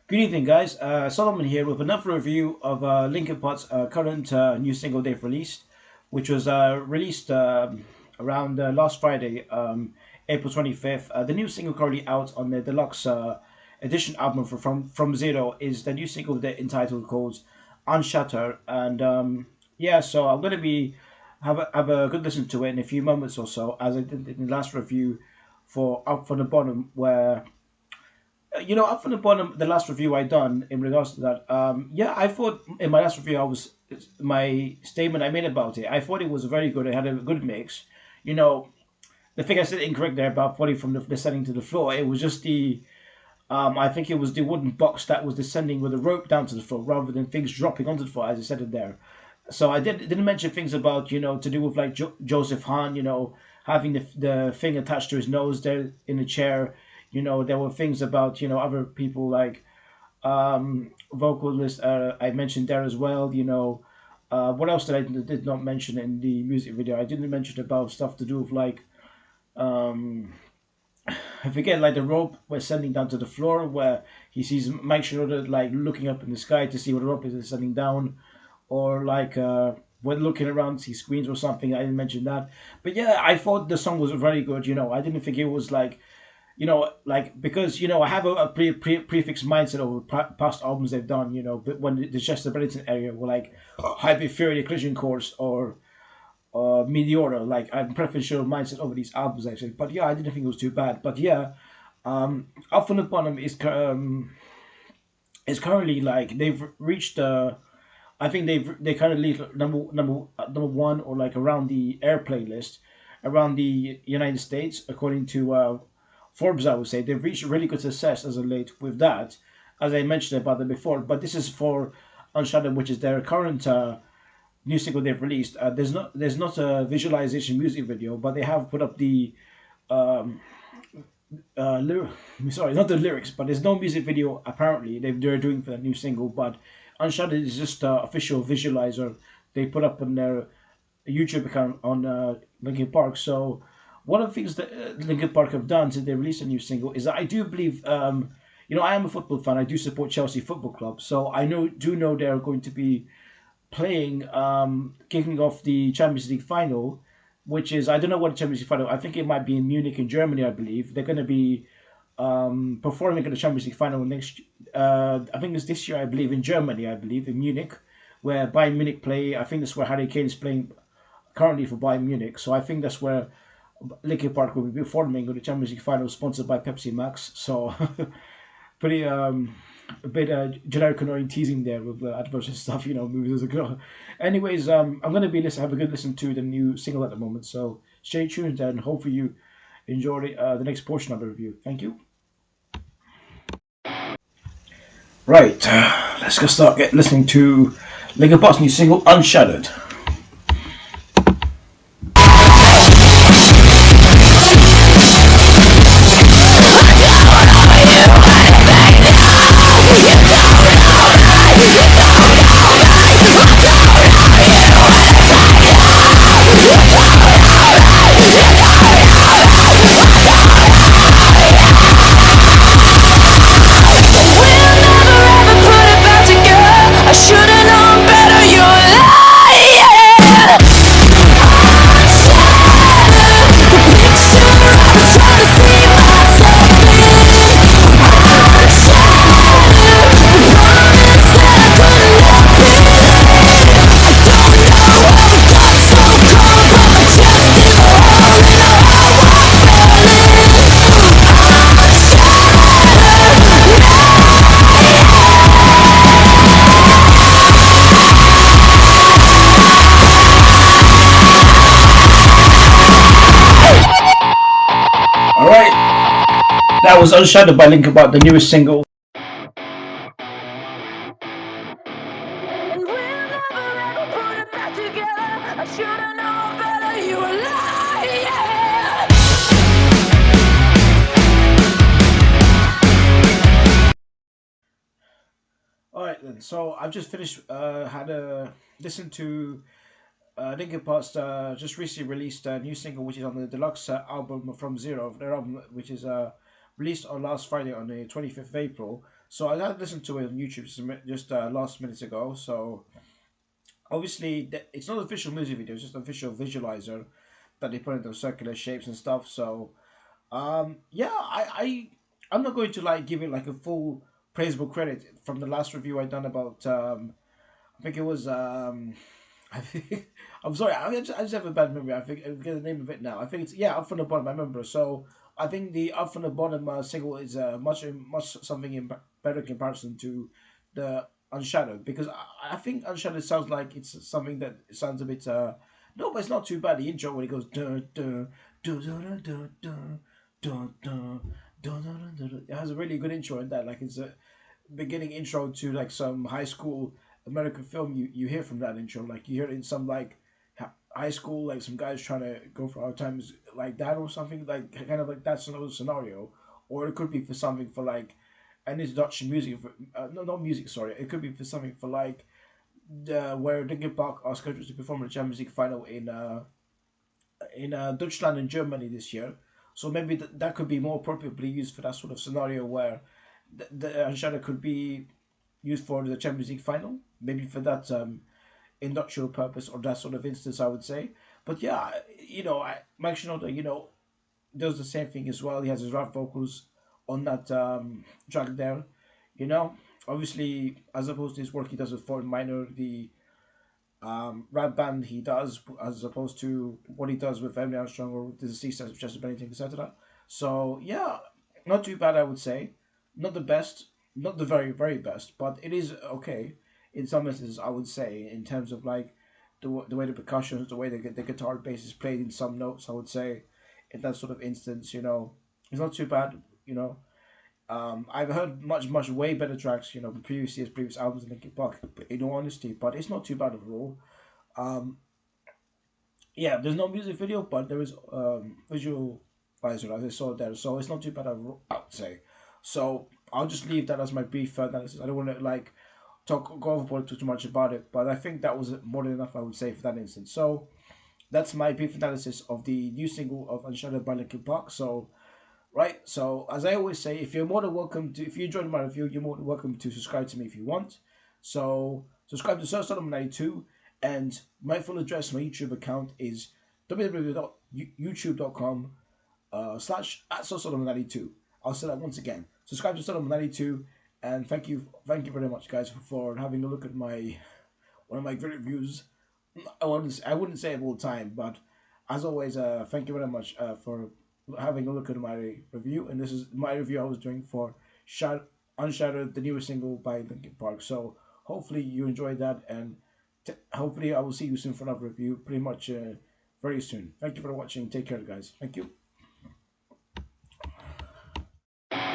Good evening, guys. Solomon here with another review of Linkin Park's current new single they've released, which was released around last Friday, April 25th. The new single currently out on the Deluxe Edition album from Zero is the new single that entitled called Unshatter. And yeah, so I'm going to be have a good listen to it in a few moments or so, as I did in the last review for Up from the Bottom, where up from the bottom, the last review I done in regards to that, yeah, I thought in my last review, my statement I made about it. I thought it was very good. It had a good mix. You know, the thing I said incorrect there about falling from the descending to the floor. It was just I think it was the wooden box that was descending with a rope down to the floor, rather than things dropping onto the floor, as I said it there. So I didn't mention things about to do with like Joseph Hahn, having the thing attached to his nose there in the chair. There were things about other people like vocalists. I mentioned there as well. What else did I did not mention in the music video? I didn't mention about stuff to do with like um, I forget, like the rope was sending down to the floor, where he sees Mike Schroeder like looking up in the sky to see what the rope is sending down, or like when looking around see screens or something. I didn't mention that, but yeah, I thought the song was very good. I didn't think it was like like because I have a prefix mindset over past albums they've done. But when the Chester Bennington area were like Hyperfury Collision Course or Meteora, like I'm preferential mindset over these albums actually. But yeah, I didn't think it was too bad. But yeah, Up from the Bottom is currently like they've reached I think they kind of lead number one, or like around the airplay list around the United States, according to Forbes. I would say they've reached really good success as of late with that, as I mentioned about them before. But this is for Unshatter, which is their current new single they've released. There's not a visualization music video, but they have put up the um, sorry, not the lyrics, but there's no music video apparently they're doing for that new single. But Unshattered is just official visualizer they put up on their YouTube account on Linkin Park. So one of the things that Linkin Park have done since they released a new single is that I do believe, I am a football fan. I do support Chelsea Football Club, so I do know they're going to be playing, kicking off the Champions League final, which is, I don't know what the Champions League final. I think it might be in Munich in Germany. I believe they're going to be performing in the Champions League final next. I think it's this year. I believe in Germany. I believe in Munich, where Bayern Munich play. I think that's where Harry Kane is playing currently for Bayern Munich. So I think that's where Linkin Park will be performing in the Champions League final, sponsored by Pepsi Max. So pretty a bit generic annoying teasing there with adverts and stuff. Movies as a girl. Anyways, I'm gonna have a good listen to the new single at the moment. So stay tuned and hopefully you enjoy the next portion of the review. Thank you. Right, let's go start listening to Linkin Park's new single Unshattered. Alright, that was Unshadowed by Linkin Park, the newest single. Alright then, so I've just finished, had a listen to Linkin Park's just recently released a new single, which is on the deluxe album from Zero, their album, which is released on last Friday on the 25th of April. So I had listened to it on YouTube just last minutes ago. So obviously, it's not official music video; it's just an official visualizer that they put into circular shapes and stuff. So yeah, I'm not going to like give it like a full praisable credit from the last review I done about. I think it was. I think I'm sorry. I just have a bad memory. I forget the name of it now. I think it's yeah, Up from the Bottom. I remember. So I think the Up from the Bottom single is much something better comparison to the Unshattered, because I think Unshattered sounds like it's something that sounds a bit no, but it's not too bad. The intro when it goes dun dun dun dun dun dun dun dun dun dun dun dun. It has a really good intro in that. Like it's a beginning intro to like some high school American film. You hear from that intro. Like you hear it in some like high school, like some guys trying to go for hard times like that or something, like kind of like that's another scenario. Or it could be for something for like an introduction music for, no, not music, sorry, it could be for something for like where Linkin Park are scheduled to perform the Champions League final in Deutschland and Germany this year. So maybe that could be more appropriately used for that sort of scenario where the Unshattered could be used for the Champions League final. Maybe for that industrial purpose or that sort of instance, I would say. But yeah, Mike Shinoda, does the same thing as well. He has his rap vocals on that track there. You know, obviously, as opposed to his work he does with Fort Minor, the rap band he does, as opposed to what he does with Emily Armstrong or with the deceased of Chester Bennington, etc. So yeah, not too bad, I would say. Not the best, not the very very best, but it is okay in some instances, I would say, in terms of like the way the percussions, the way the guitar bass is played in some notes. I would say in that sort of instance, it's not too bad. I've heard much way better tracks, previous years, previous albums in Linkin Park, in all honesty, but it's not too bad overall. Um, yeah, there's no music video, but there is visualizer as I saw there, so it's not too bad overall, I would say. So I'll just leave that as my brief analysis. I don't want to like talk go overboard too much about it, but I think that was more than enough, I would say, for that instance. So that's my brief analysis of the new single of Unshattered by Linkin Park. So right? So as I always say, if you enjoyed my review, you're more than welcome to subscribe to me if you want. So subscribe to Sir 92, and my full address, my YouTube account is www.youtube.com /at Sir 92. I'll say that once again. Subscribe to Sir 92, and thank you very much, guys, for having a look at my one of my great reviews. I wouldn't say it all the time, but as always, thank you very much for having a look at my review. And this is my review I was doing for Unshattered, the newest single by Linkin Park. So hopefully you enjoyed that, and hopefully I will see you soon for another review, pretty much very soon. Thank you for watching. Take care, guys. Thank you.